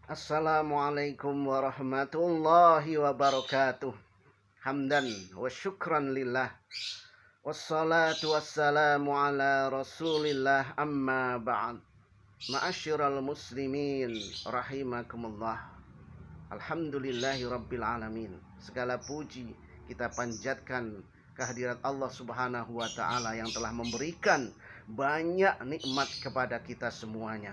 Assalamualaikum warahmatullahi wabarakatuh. Hamdan wa syukran lillah. Wassalatu wassalamu ala rasulillah amma ba'd. Ma'asyiral muslimin rahimakumullah. Alhamdulillahi rabbil alamin. Segala puji kita panjatkan kehadirat Allah subhanahu wa ta'ala yang telah memberikan banyak nikmat kepada kita semuanya.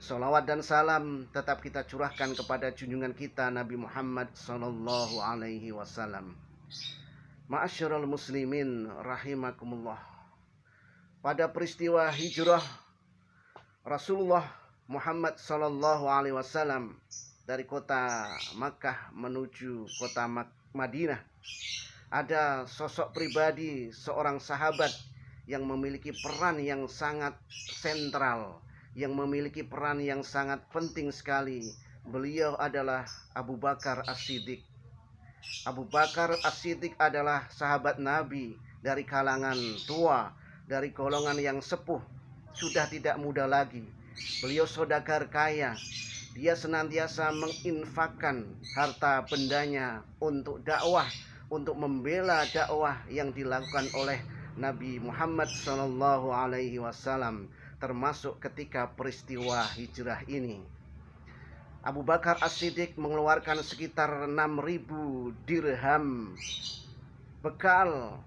Salawat dan salam tetap kita curahkan kepada junjungan kita Nabi Muhammad sallallahu alaihi wasallam. Ma'asyiral muslimin rahimakumullah. Pada peristiwa hijrah Rasulullah Muhammad sallallahu alaihi wasallam dari kota Makkah menuju kota Madinah, ada sosok pribadi seorang sahabat yang memiliki peran yang sangat sentral, yang memiliki peran yang sangat penting sekali. Beliau adalah Abu Bakar As-Siddiq. Abu Bakar As-Siddiq adalah sahabat Nabi dari kalangan tua, dari golongan yang sepuh, sudah tidak muda lagi. Beliau saudagar kaya. Dia senantiasa menginfakkan harta bendanya untuk dakwah, untuk membela dakwah yang dilakukan oleh Nabi Muhammad sallallahu alaihi wasallam, termasuk ketika peristiwa hijrah ini. Abu Bakar As-Siddiq mengeluarkan sekitar 6.000 dirham bekal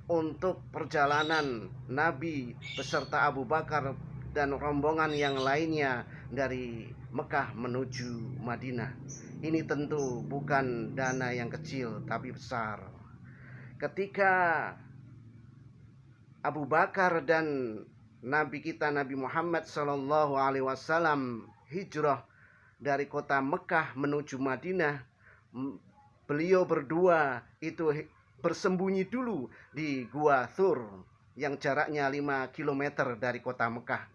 untuk perjalanan Nabi beserta Abu Bakar dan rombongan yang lainnya dari Mekah menuju Madinah. Ini tentu bukan dana yang kecil tapi besar. Ketika Abu Bakar dan Nabi kita Nabi Muhammad sallallahu alaihi wasallam hijrah dari kota Mekah menuju Madinah, beliau berdua itu bersembunyi dulu di Gua Thur yang jaraknya 5 km dari kota Mekah.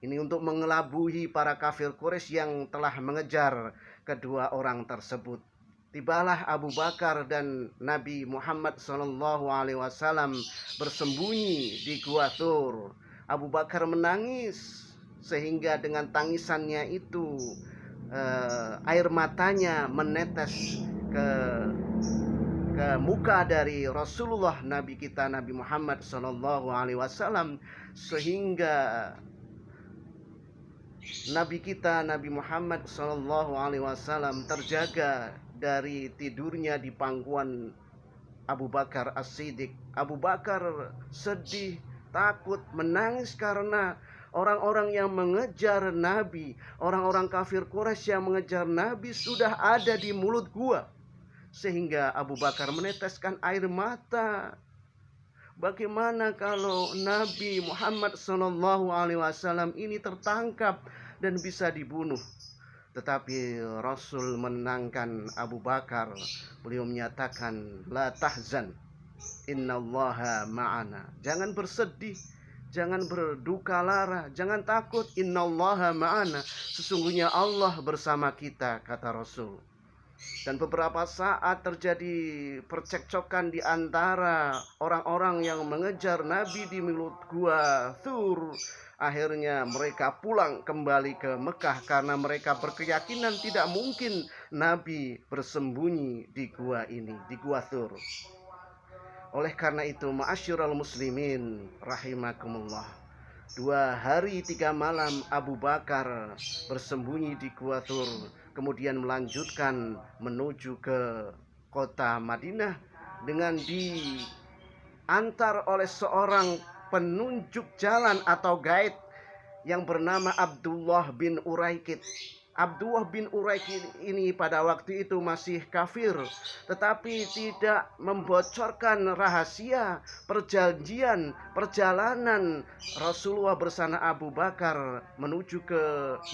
Ini untuk mengelabui para kafir Quraisy yang telah mengejar kedua orang tersebut. Tibalah Abu Bakar dan Nabi Muhammad sallallahu alaihi wasallam bersembunyi di Gua Thur. Abu Bakar menangis sehingga dengan tangisannya itu air matanya menetes ke muka dari Rasulullah Nabi kita Nabi Muhammad sallallahu alaihi wasallam, sehingga Nabi kita Nabi Muhammad sallallahu alaihi wasallam terjaga dari tidurnya di pangkuan Abu Bakar As-Siddiq. Abu Bakar sedih, takut, menangis karena orang-orang yang mengejar Nabi, orang-orang kafir Quraisy yang mengejar Nabi sudah ada di mulut gua, sehingga Abu Bakar meneteskan air mata. Bagaimana kalau Nabi Muhammad SAW ini tertangkap dan bisa dibunuh? Tetapi Rasul menenangkan Abu Bakar. Beliau menyatakan, la tahzan, innallaha ma'ana. Jangan bersedih, jangan berduka lara, jangan takut, innallaha ma'ana. Sesungguhnya Allah bersama kita, kata Rasul. Dan beberapa saat terjadi percekcokan di antara orang-orang yang mengejar Nabi di mulut Gua Thur. Akhirnya mereka pulang kembali ke Mekah karena mereka berkeyakinan tidak mungkin Nabi bersembunyi di gua ini, di Gua Thur. Oleh karena itu, ma'asyiral muslimin rahimakumullah, 2 hari 3 malam Abu Bakar bersembunyi di Gua Thur, kemudian melanjutkan menuju ke kota Madinah dengan diantar oleh seorang penunjuk jalan atau guide yang bernama Abdullah bin Uraikid. Abdullah bin Uraikid ini pada waktu itu masih kafir, tetapi tidak membocorkan rahasia perjalanan Rasulullah bersama Abu Bakar menuju ke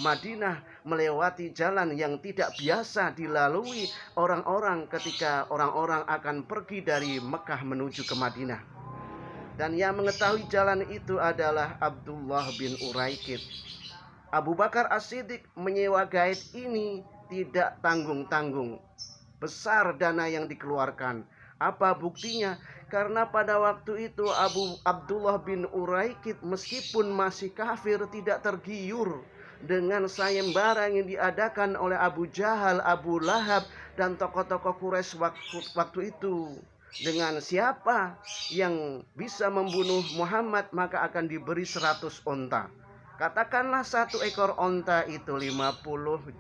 Madinah melewati jalan yang tidak biasa dilalui orang-orang ketika orang-orang akan pergi dari Mekah menuju ke Madinah. Dan yang mengetahui jalan itu adalah Abdullah bin Uraikid. Abu Bakar As-Siddiq menyewa guide ini tidak tanggung-tanggung. Besar dana yang dikeluarkan. Apa buktinya? Karena pada waktu itu Abdullah bin Uraikid meskipun masih kafir tidak tergiur dengan sayembara yang diadakan oleh Abu Jahal, Abu Lahab, dan tokoh-tokoh Quraisy waktu itu. Dengan siapa yang bisa membunuh Muhammad maka akan diberi 100 onta. Katakanlah satu ekor onta itu 50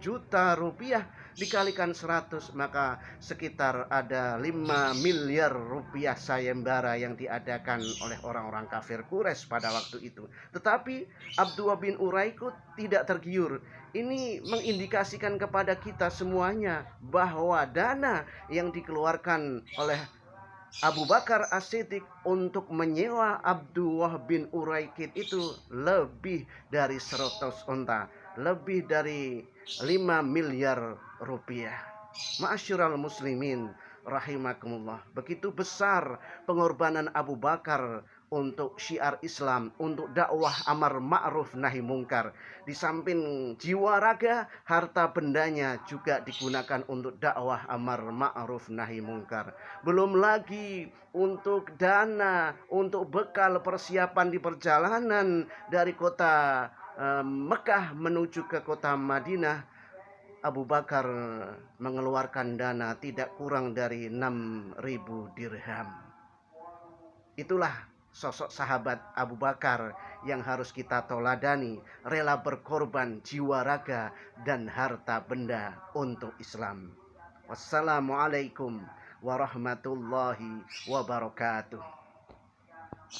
juta rupiah, dikalikan 100 maka sekitar ada 5 miliar rupiah sayembara yang diadakan oleh orang-orang kafir Quraisy pada waktu itu. Tetapi Abdullah bin Uraikut tidak tergiur. Ini mengindikasikan kepada kita semuanya bahwa dana yang dikeluarkan oleh Abu Bakar As-Siddiq untuk menyewa Abdullah bin Uraikid itu lebih dari 100 onta, lebih dari 5 miliar rupiah. Ma'asyiral muslimin rahimakumullah. Begitu besar pengorbanan Abu Bakar untuk syiar Islam, untuk dakwah amar ma'ruf nahi mungkar. Di samping jiwa raga, harta bendanya juga digunakan untuk dakwah amar ma'ruf nahi mungkar. Belum lagi untuk dana, untuk bekal persiapan di perjalanan dari kota Mekah menuju ke kota Madinah. Abu Bakar mengeluarkan dana tidak kurang dari 6.000 dirham. Itulah sosok sahabat Abu Bakar yang harus kita toladani, rela berkorban jiwa raga dan harta benda untuk Islam. Wassalamualaikum warahmatullahi wabarakatuh.